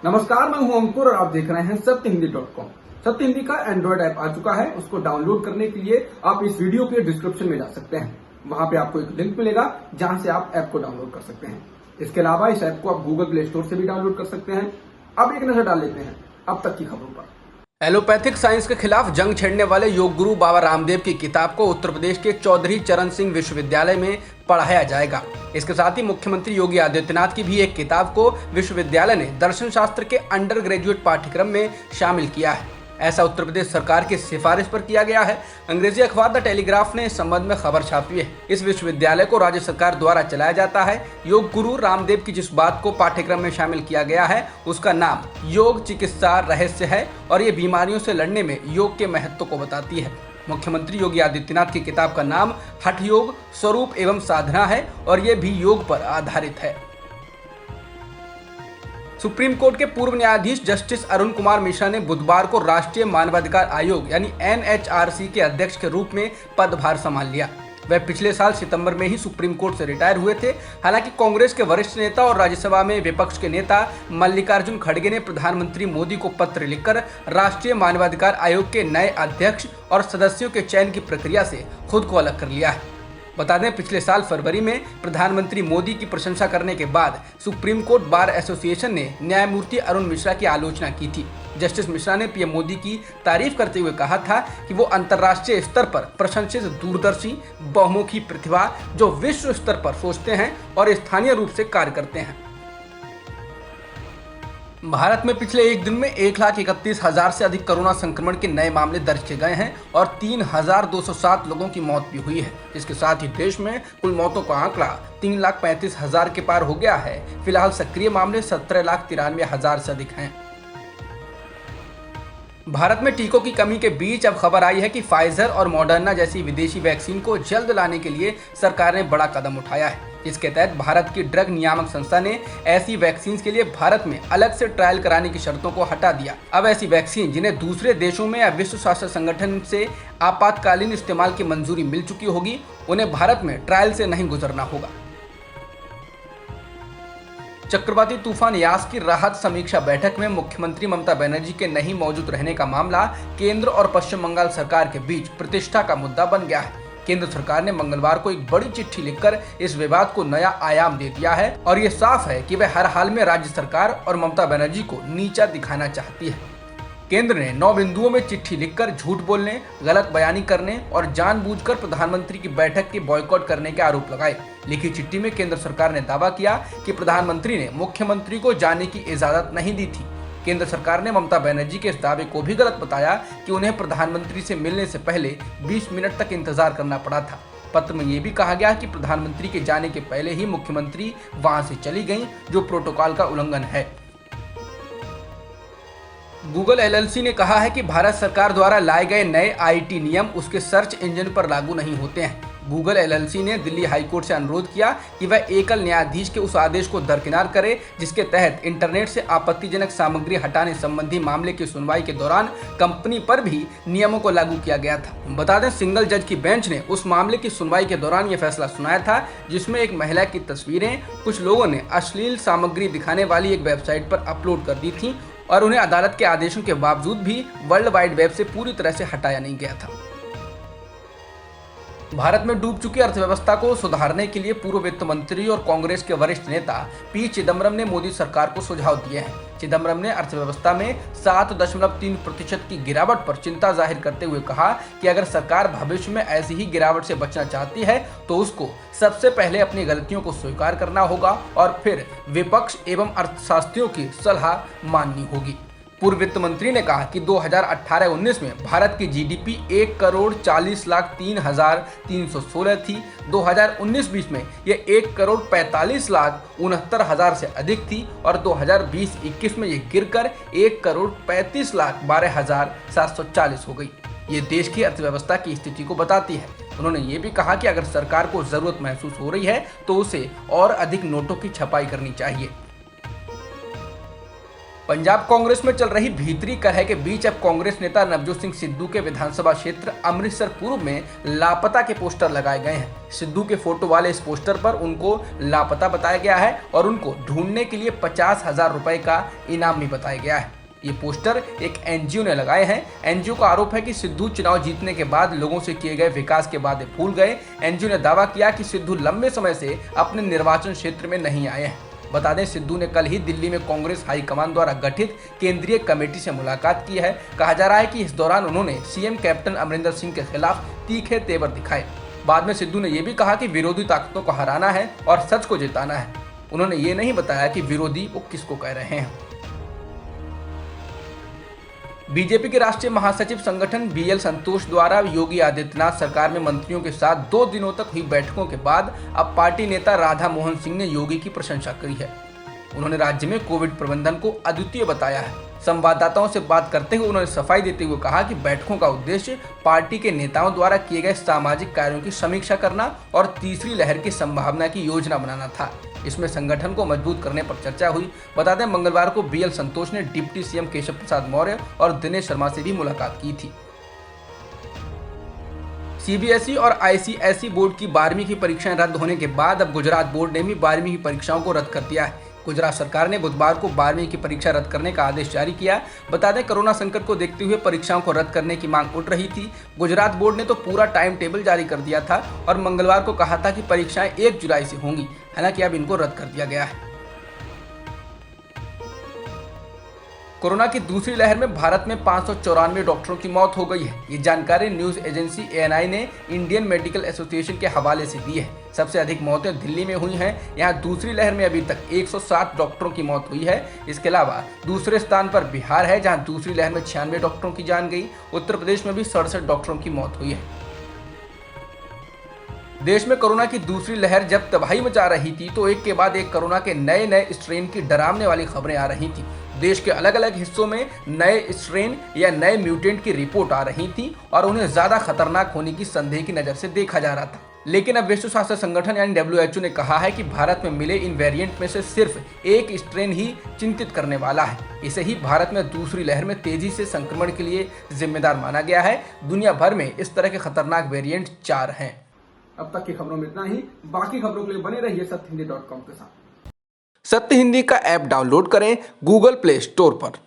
नमस्कार, मैं हूं अंकुर और आप देख रहे हैं सत्यहिंदी.com। सत्य हिंदी का एंड्रॉइड ऐप आ चुका है। उसको डाउनलोड करने के लिए आप इस वीडियो के डिस्क्रिप्शन में जा सकते हैं। वहां पे आपको एक लिंक मिलेगा जहां से आप ऐप को डाउनलोड कर सकते हैं। इसके अलावा इस ऐप को आप गूगल प्ले स्टोर से भी डाउनलोड कर सकते हैं। अब एक नजर डाल लेते हैं अब तक की खबरों पर। एलोपैथिक साइंस के खिलाफ जंग छेड़ने वाले योग गुरु बाबा रामदेव की किताब को उत्तर प्रदेश के चौधरी चरण सिंह विश्वविद्यालय में पढ़ाया जाएगा। इसके साथ ही मुख्यमंत्री योगी आदित्यनाथ की भी एक किताब को विश्वविद्यालय ने दर्शन शास्त्र के अंडर ग्रेजुएट पाठ्यक्रम में शामिल किया है। ऐसा उत्तर प्रदेश सरकार की सिफारिश पर किया गया है। अंग्रेजी अखबार द टेलीग्राफ ने इस संबंध में खबर छापी है। इस विश्वविद्यालय को राज्य सरकार द्वारा चलाया जाता है। योग गुरु रामदेव की जिस बात को पाठ्यक्रम में शामिल किया गया है उसका नाम योग चिकित्सा रहस्य है और ये बीमारियों से लड़ने में योग के महत्व को बताती है। मुख्यमंत्री योगी आदित्यनाथ की किताब का नाम हठ योग स्वरूप एवं साधना है और ये भी योग पर आधारित है। सुप्रीम कोर्ट के पूर्व न्यायाधीश जस्टिस अरुण कुमार मिश्रा ने बुधवार को राष्ट्रीय मानवाधिकार आयोग यानी NHRC के अध्यक्ष के रूप में पदभार संभाल लिया। वह पिछले साल सितंबर में ही सुप्रीम कोर्ट से रिटायर हुए थे। हालांकि कांग्रेस के वरिष्ठ नेता और राज्यसभा में विपक्ष के नेता मल्लिकार्जुन खड़गे ने प्रधानमंत्री मोदी को पत्र लिखकर राष्ट्रीय मानवाधिकार आयोग के नए अध्यक्ष और सदस्यों के चयन की प्रक्रिया से खुद को अलग कर लिया है। बता दें, पिछले साल फरवरी में प्रधानमंत्री मोदी की प्रशंसा करने के बाद सुप्रीम कोर्ट बार एसोसिएशन ने न्यायमूर्ति अरुण मिश्रा की आलोचना की थी। जस्टिस मिश्रा ने पीएम मोदी की तारीफ करते हुए कहा था कि वो अंतर्राष्ट्रीय स्तर पर प्रशंसित दूरदर्शी बहुमुखी प्रतिभा जो विश्व स्तर पर सोचते हैं और स्थानीय रूप से कार्य करते हैं। भारत में पिछले एक दिन में 1,31,000 से अधिक कोरोना संक्रमण के नए मामले दर्ज किए गए हैं और 3,207 लोगों की मौत भी हुई है। इसके साथ ही देश में कुल मौतों का आंकड़ा 3,35,000 के पार हो गया है। फिलहाल सक्रिय मामले 17,93,000 से अधिक हैं। भारत में टीकों की कमी के बीच अब खबर आई है कि फाइजर और मॉडर्ना जैसी विदेशी वैक्सीन को जल्द लाने के लिए सरकार ने बड़ा कदम उठाया है। इसके तहत भारत की ड्रग नियामक संस्था ने ऐसी वैक्सीन के लिए भारत में अलग से ट्रायल कराने की शर्तों को हटा दिया। अब ऐसी वैक्सीन जिन्हें दूसरे देशों में या विश्व स्वास्थ्य संगठन से आपातकालीन इस्तेमाल की मंजूरी मिल चुकी होगी, उन्हें भारत में ट्रायल से नहीं गुजरना होगा। चक्रवाती तूफान यास की राहत समीक्षा बैठक में मुख्यमंत्री ममता बनर्जी के नहीं मौजूद रहने का मामला केंद्र और पश्चिम बंगाल सरकार के बीच प्रतिष्ठा का मुद्दा बन गया है। केंद्र सरकार ने मंगलवार को एक बड़ी चिट्ठी लिखकर इस विवाद को नया आयाम दे दिया है और ये साफ है कि वह हर हाल में राज्य सरकार और ममता बनर्जी को नीचा दिखाना चाहती है। केंद्र ने 9 बिंदुओं में चिट्ठी लिखकर झूठ बोलने, गलत बयानी करने और जानबूझकर प्रधानमंत्री की बैठक के बॉयकॉट करने के आरोप लगाए। लिखी चिट्ठी में केंद्र सरकार ने दावा किया कि प्रधानमंत्री ने मुख्यमंत्री को जाने की इजाजत नहीं दी थी। केंद्र सरकार ने ममता बनर्जी के इस दावे को भी गलत बताया कि उन्हें प्रधानमंत्री से मिलने से पहले 20 मिनट तक इंतजार करना पड़ा था। पत्र में ये भी कहा गया कि प्रधानमंत्री के जाने के पहले ही मुख्यमंत्री वहां से चली गईं, जो प्रोटोकॉल का उल्लंघन है। गूगल LLC ने कहा है कि भारत सरकार द्वारा लाए गए नए IT नियम उसके सर्च इंजन पर लागू नहीं होते हैं। गूगल LLC ने दिल्ली हाईकोर्ट से अनुरोध किया कि वह एकल न्यायाधीश के उस आदेश को दरकिनार करे जिसके तहत इंटरनेट से आपत्तिजनक सामग्री हटाने संबंधी मामले की सुनवाई के दौरान कंपनी पर भी नियमों को लागू किया गया था। बता दें, सिंगल जज की बेंच ने उस मामले की सुनवाई के दौरान यह फैसला सुनाया था जिसमें एक महिला की तस्वीरें कुछ लोगों ने अश्लील सामग्री दिखाने वाली एक वेबसाइट पर अपलोड कर दी थी और उन्हें अदालत के आदेशों के बावजूद भी वर्ल्ड वाइड वेब से पूरी तरह से हटाया नहीं गया था। भारत में डूब चुकी अर्थव्यवस्था को सुधारने के लिए पूर्व वित्त मंत्री और कांग्रेस के वरिष्ठ नेता पी चिदम्बरम ने मोदी सरकार को सुझाव दिए हैं। चिदम्बरम ने अर्थव्यवस्था में 7.3% की गिरावट पर चिंता जाहिर करते हुए कहा कि अगर सरकार भविष्य में ऐसी ही गिरावट से बचना चाहती है तो उसको सबसे पहले अपनी गलतियों को स्वीकार करना होगा और फिर विपक्ष एवं अर्थशास्त्रियों की सलाह माननी होगी। पूर्व वित्त मंत्री ने कहा कि 2018-19 में भारत की GDP 1,40,03,316 थी। 2019-20 में यह 1,45,69,000 से अधिक थी और 2020-21 में यह गिरकर 1,35,12,740 हो गई। ये देश की अर्थव्यवस्था की स्थिति को बताती है। उन्होंने ये भी कहा कि अगर सरकार को जरूरत महसूस हो रही है तो उसे और अधिक नोटों की छपाई करनी चाहिए। पंजाब कांग्रेस में चल रही भीतरी कलह के बीच अब कांग्रेस नेता नवजोत सिंह सिद्धू के विधानसभा क्षेत्र अमृतसर पूर्व में लापता के पोस्टर लगाए गए हैं। सिद्धू के फोटो वाले इस पोस्टर पर उनको लापता बताया गया है और उनको ढूंढने के लिए 50,000 रुपए का इनाम भी बताया गया है। ये पोस्टर एक एनजीओ ने लगाए हैं। एनजीओ का आरोप है कि सिद्धू चुनाव जीतने के बाद लोगों से किए गए विकास के वादे भूल गए। एनजीओ ने दावा किया कि सिद्धू लंबे समय से अपने निर्वाचन क्षेत्र में नहीं आए हैं। बता दें, सिद्धू ने कल ही दिल्ली में कांग्रेस हाईकमान द्वारा गठित केंद्रीय कमेटी से मुलाकात की है। कहा जा रहा है कि इस दौरान उन्होंने सीएम कैप्टन अमरिंदर सिंह के खिलाफ तीखे तेवर दिखाए। बाद में सिद्धू ने यह भी कहा कि विरोधी ताकतों को हराना है और सच को जिताना है। उन्होंने ये नहीं बताया कि विरोधी वो किसको कह रहे हैं। बीजेपी के राष्ट्रीय महासचिव संगठन बीएल संतोष द्वारा योगी आदित्यनाथ सरकार में मंत्रियों के साथ 2 दिनों तक हुई बैठकों के बाद अब पार्टी नेता राधा मोहन सिंह ने योगी की प्रशंसा की है। उन्होंने राज्य में कोविड प्रबंधन को अद्वितीय बताया है। संवाददाताओं से बात करते हुए उन्होंने सफाई देते हुए कहा कि बैठकों का उद्देश्य पार्टी के नेताओं द्वारा किए गए सामाजिक कार्यों की समीक्षा करना और तीसरी लहर की संभावना की योजना बनाना था। इसमें संगठन को मजबूत करने पर चर्चा हुई। बता दें, मंगलवार को बीएल संतोष ने डिप्टी सीएम केशव प्रसाद मौर्य और दिनेश शर्मा से भी मुलाकात की थी। सीबीएसई और आईसीएसई बोर्ड की 12वीं की परीक्षाएं रद्द होने के बाद अब गुजरात बोर्ड ने भी 12वीं की परीक्षाओं को रद्द कर दिया है। गुजरात सरकार ने बुधवार को 12वीं की परीक्षा रद्द करने का आदेश जारी किया। बता दें, कोरोना संकट को देखते हुए परीक्षाओं को रद्द करने की मांग उठ रही थी। गुजरात बोर्ड ने तो पूरा टाइम टेबल जारी कर दिया था और मंगलवार को कहा था कि परीक्षाएं 1 जुलाई से होंगी। हालांकि अब इनको रद्द कर दिया गया है। कोरोना की दूसरी लहर में भारत में 594 डॉक्टरों की मौत हो गई है। ये जानकारी न्यूज एजेंसी एएनआई ने इंडियन मेडिकल एसोसिएशन के हवाले से दी है। सबसे अधिक मौतें दिल्ली में हुई हैं। यहाँ दूसरी लहर में अभी तक 107 डॉक्टरों की मौत हुई है। इसके अलावा दूसरे स्थान पर बिहार है, जहाँ दूसरी लहर में 96 डॉक्टरों की जान गई। उत्तर प्रदेश में भी 67 डॉक्टरों की मौत हुई है। देश में कोरोना की दूसरी लहर जब तबाही मचा रही थी तो एक के बाद एक कोरोना के नए स्ट्रेन की डरावने वाली खबरें आ रही थी। देश के अलग अलग हिस्सों में नए स्ट्रेन या नए म्यूटेंट की रिपोर्ट आ रही थी और उन्हें ज्यादा खतरनाक होने की संदेह की नजर से देखा जा रहा था। लेकिन अब विश्व स्वास्थ्य संगठन यानी WHO ने कहा है कि भारत में मिले इन वेरिएंट में से सिर्फ एक स्ट्रेन ही चिंतित करने वाला है। इसे ही भारत में दूसरी लहर में तेजी से संक्रमण के लिए जिम्मेदार माना गया है। दुनिया भर में इस तरह के खतरनाक वेरिएंट 4 हैं। अब तक की खबरों में इतना ही। बाकी खबरों के लिए बने रहिए सत्यहिंदी.com के साथ। सत्य हिंदी का ऐप डाउनलोड करें गूगल प्ले स्टोर पर।